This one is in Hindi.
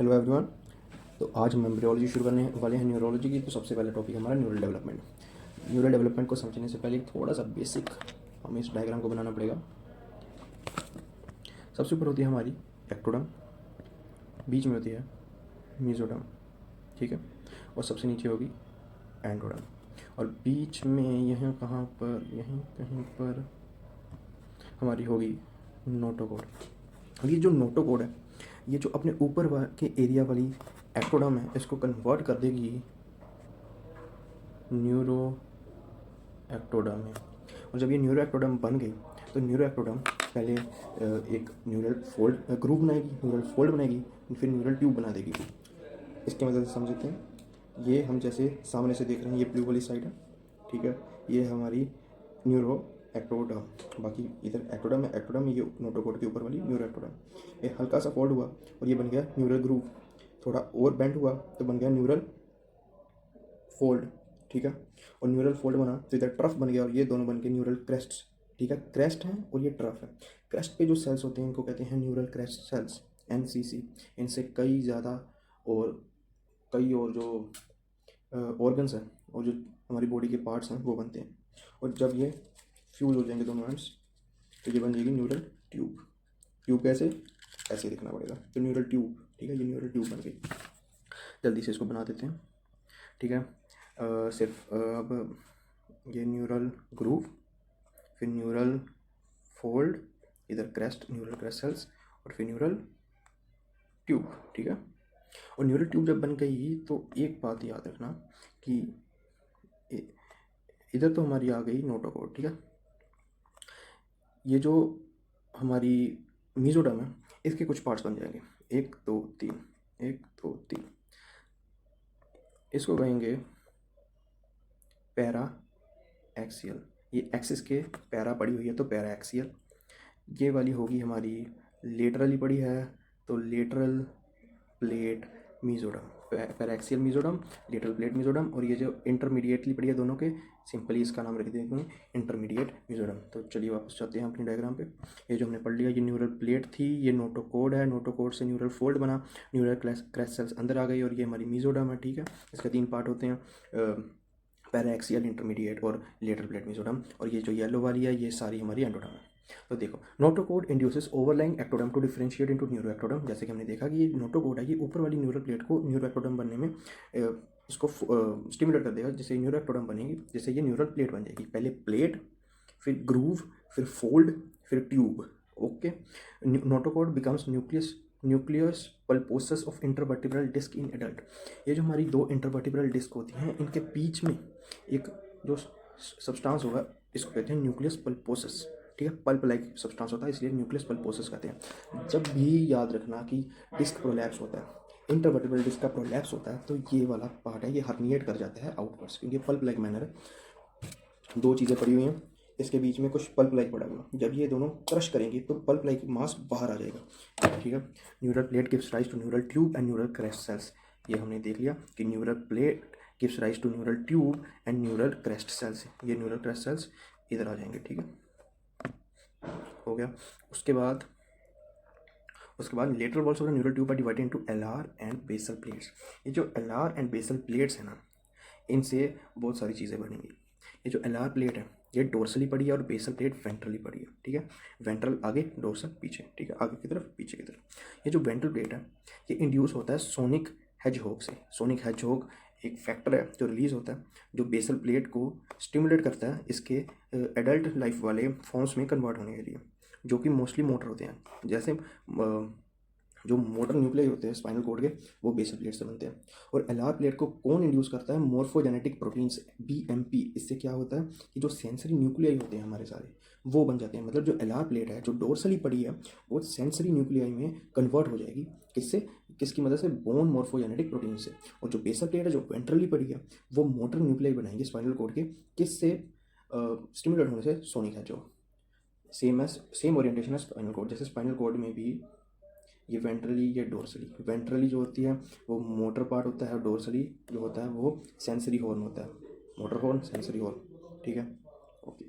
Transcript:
Hello everyone. तो आज हम एम्ब्रियोलॉजी शुरू करने वाले हैं न्यूरोलॉजी की। तो सबसे पहला टॉपिक हमारा न्यूरल डेवलपमेंट। न्यूरल डेवलपमेंट को समझने से पहले थोड़ा सा बेसिक हमें इस डायग्राम को बनाना पड़ेगा। सबसे ऊपर होती है हमारी एक्टोडम, बीच में होती है मीजोडम, ठीक है, और सबसे नीचे होगी एंडोडम, और बीच में यहीं कहाँ पर, यहीं कहीं पर हमारी होगी नोटोकोड। और ये जो नोटोकोड है, ये जो अपने ऊपर के एरिया वाली एक्टोडम है, इसको कन्वर्ट कर देगी न्यूरो एक्टोडम में। और जब ये न्यूरो एक्टोडम बन गई तो न्यूरो एक्टोडम पहले एक न्यूरल फोल्ड ग्रुप बनाएगी, न्यूरल फोल्ड बनाएगी, फिर न्यूरल ट्यूब बना देगी। इसके मदद से समझते हैं। ये हम जैसे सामने से देख रहे हैं, ये ब्लू वाली साइड है, ठीक है, ये हमारी न्यूरो एक्टोडम। बाकी इधर एक्टोडम है, एक्टोडम ये नोटोकोड के ऊपर वाली न्यूरो एक्टोडम। ये हल्का सा फोल्ड हुआ और ये बन गया न्यूरल ग्रूव। थोड़ा और बेंड हुआ तो बन गया न्यूरल फोल्ड, ठीक है। और न्यूरल फोल्ड बना तो इधर ट्रफ बन गया और ये दोनों बन के न्यूरल क्रेस्ट, ठीक है। क्रेस्ट है और ये ट्रफ है। क्रेस्ट पे जो सेल्स होते हैं इनको कहते हैं न्यूरल क्रेस्ट सेल्स, एनसीसी। इनसे कई और जो ऑर्गन्स हैं और जो हमारी बॉडी के पार्ट्स हैं वो बनते हैं। और जब ये फ्यूज हो जाएंगे दोनों एंड्स तो ये बन जाएगी न्यूरल ट्यूब। ट्यूब कैसे, ऐसे दिखना पड़ेगा, तो न्यूरल ट्यूब, ठीक है, ये न्यूरल ट्यूब बन गई। जल्दी से इसको बना देते हैं, ठीक है। सिर्फ अब ये न्यूरल ग्रूव, फिर न्यूरल फोल्ड, इधर क्रेस्ट, न्यूरल क्रेस्ट सेल्स, और फिर न्यूरल ट्यूब, ठीक है। और न्यूरल ट्यूब जब बन गई तो एक बात याद रखना कि इधर तो हमारी आ गई नोटोकोड, ठीक है। ये जो हमारी मीजोडम है इसके कुछ पार्ट्स बन जाएंगे, 1 2 3, 1 2 3। इसको कहेंगे पैरा एक्सियल। ये एक्सिस के पैरा पड़ी हुई है तो पैरा एक्सियल। ये वाली होगी हमारी लेटरली पड़ी है तो lateral plate mesoderm, paraxial mesoderm, lateral plate mesoderm. और ये जो इंटरमीडिएटली पड़ी है दोनों के, सिंपली इसका नाम रख देंगे इंटरमीडिएट मीजोडम। तो चलिए वापस चलते हैं अपनी डायग्राम पे। ये जो हमने पढ़ लिया, ये न्यूरल प्लेट थी, ये नोटोकोड है, नोटोकोड से न्यूरल फोल्ड बना, न्यूरल क्रेस्ट सेल्स अंदर आ गई और ये हमारी मीजोडम है, ठीक है। इसके 3 पार्ट होते हैं, पैराक्सियल, इंटरमीडिएट और लेटरल प्लेट मीजोडम। और ये जो येलो वाली है ये सारी हमारी एंडोडम है। तो देखो, notochord induces overlying ectoderm to differentiate into neuroectoderm. जैसे कि हमने देखा कि ये नोटोकोड है, ये ऊपर वाली न्यूरल प्लेट को न्यूरो एक्टोडम बनने में इसको स्टिमुलेट कर देगा, जिससे न्यूरो एक्टोडम बनेगी, जिससे ये न्यूरल प्लेट बन जाएगी। पहले प्लेट, फिर ग्रूव, फिर फोल्ड, फिर tube, okay. Notochord becomes nucleus pulposus of intervertebral disc in adult. ये जो हमारी 2 इंटरवर्टिब्रल डिस्क होती हैं इनके बीच में एक जो सब्सटेंस होगा इसको कहते हैं न्यूक्लियस पल्पोसस, ठीक है। पल्प लाइक सब्सटेंस होता है इसलिए न्यूक्लियस पल्पोसस कहते हैं। जब भी याद रखना कि डिस्क प्रोलैप्स होता है, इंटरवर्टिब्रल डिस्क का प्रोलैप्स होता है, तो ये वाला पार्ट है ये हर्निएट कर जाता है आउटवर्ड्स, क्योंकि पल्प लाइक मैनर है। 2 चीज़ें पड़ी हुई हैं, इसके बीच में कुछ पल्प लाइक पड़ा हुआ, जब ये दोनों क्रश करेंगे तो पल्प लाइक मास बाहर आ जाएगा, ठीक है। Neural plate gives rise to neural tube and neural crest cells. ये हमने देख लिया कि neural plate gives rise to neural tube and neural crest cells. ये न्यूरल क्रेस्ट सेल्स इधर आ जाएंगे, ठीक है, हो गया। उसके बाद lateral walls of the neural tube are divided into alar and basal plates. ये जो एलआर एंड बेसल प्लेट्स है ना, इनसे बहुत सारी चीज़ें बनेंगी। ये जो एलआर प्लेट है ये डोर्सली पड़ी है और बेसल प्लेट वेंट्रली पड़ी है, ठीक है। वेंट्रल आगे, डोर्सल पीछे, ठीक है, आगे की तरफ पीछे की तरफ। ये जो वेंट्रल प्लेट है ये इंड्यूस होता है सोनिक हेजहॉग से। सोनिक हेजहॉग एक फैक्टर है जो रिलीज होता है, जो बेसल प्लेट को स्टिमुलेट करता है इसके एडल्ट लाइफ वाले फॉर्म्स में कन्वर्ट होने के लिए, जो कि मोस्टली मोटर होते हैं। जैसे जो मोटर न्यूक्लियाई होते हैं स्पाइनल कॉर्ड के, वो बेसल प्लेट से बनते हैं। और एलआर प्लेट को कौन इंड्यूस करता है, मोर्फोजेनेटिक प्रोटीन्स, बीएमपी। इससे क्या होता है कि जो सेंसरी न्यूक्लियाई होते हैं हमारे सारे वो बन जाते हैं। मतलब जो एलआर प्लेट है जो डोर्सली पड़ी है वो सेंसरी न्यूक्लियाई में कन्वर्ट हो जाएगी, किसकी मदद से, बोन मोर्फोजेनेटिक प्रोटीन से। और जो बेसल प्लेट है जो वेंट्रली पड़ी है वो मोटर न्यूक्लियाई बनाएंगे स्पाइनल कॉर्ड के, किससे, स्टिमुलेट होने से सोनिक है जो सेम ओरिएंटेशन है स्पाइनल कॉर्ड। जैसे स्पाइनल कॉर्ड में भी ये वेंट्रली, ये डोर्सली। वेंट्रली जो होती है वो मोटर पार्ट होता है, डोर्सली जो होता है वो सेंसरी हॉर्न होता है, मोटर हॉर्न, सेंसरी हॉर्न, ठीक है, ओके।